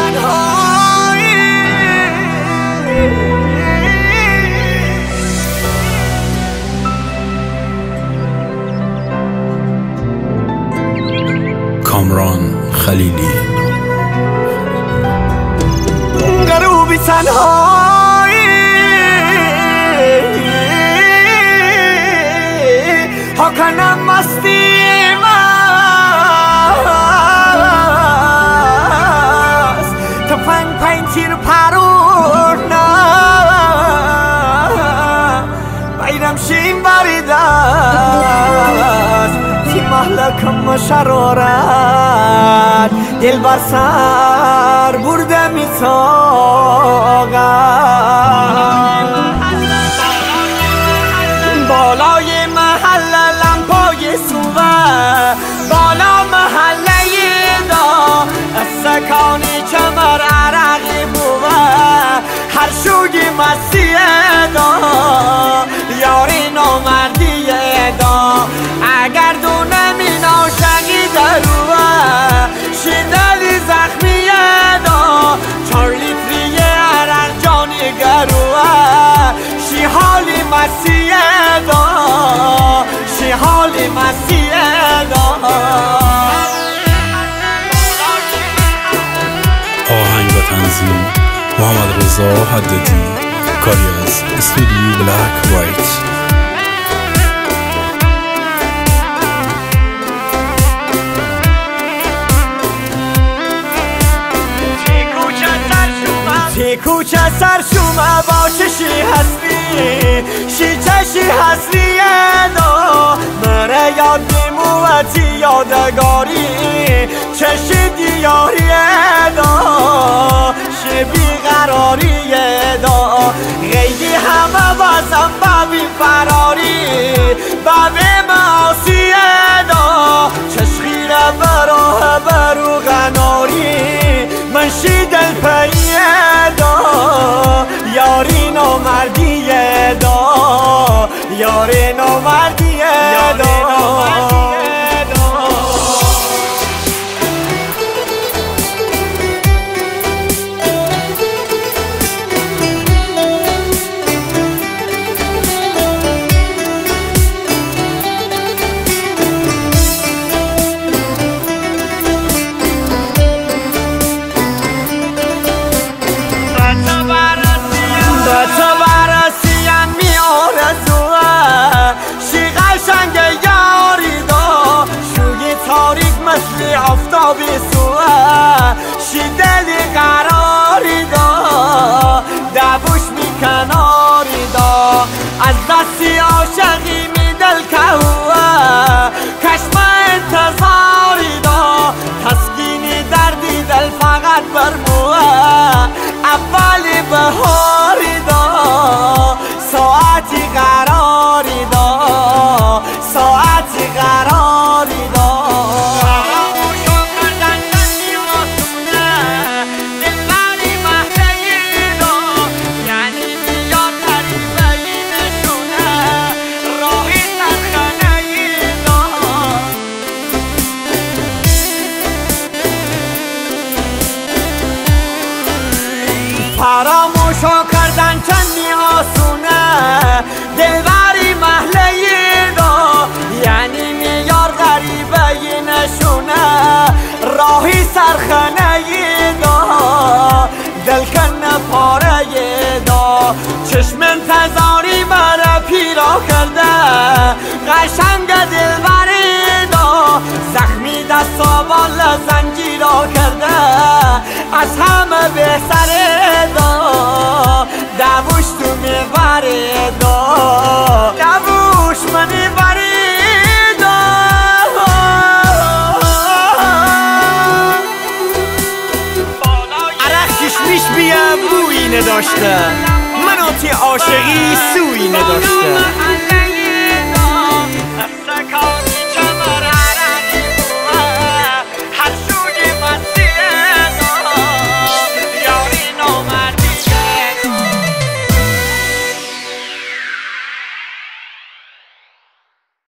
تنهایی کامران خلیلی غروبی تنهایی ها کنم مستی مست تا پنج تیر پرور نه بیرم شین برید است تی محلکم شرارت دل بر سر برده می تاقم بالای محل لمپای سوه بالا محله دا از سکانی چمر عرقی بوه هر شوگی مسیح دا یاری نامردی دا اگر دونه می ناشقی دروه شیدلی زخمی دا 4 لیتری عرق جانی گروه شی حالی مسیح دا شی حالی مسیح دا آهنگ و تنظیم محمد رضا حدادی، کاری از استودیو بلک وایت. تی کوچه سرشومه با چشی هستی شی چشی هستی دا مره یاد بیموتی یادگاری چشی دیاری دا شی بیقراری دا غیدی همه بازم ببی فراری ببی معاسی دا چشخیره براه برو غناری من شی دل پیه دا یاری نامردیه دا یاری نامردیه دا آفتابی سوه شی دلی قراری دا دبوش می کناری دا از دستی عاشقی می دل کهوه کشم انتظاری دا تسکینی دردی دل فقط برموه اولی بهاری دا ساعتی قراری دا ساعتی قراری دا فراموشو کردن چندی آسونه دلبری محله دا یعنی میار غریبه نشونه راهی سرخانه دا دلکن پاره دا چشم انتظاری برا پیرا کرده قشنگ دلبری دا زخمی دستا بالا زنجیرا کرده از همه بهتره دا دووش تو میبره دا دووش منی بری دا عرق کشمیش بیا بویی نداشته منو تی عاشقی سویی نداشته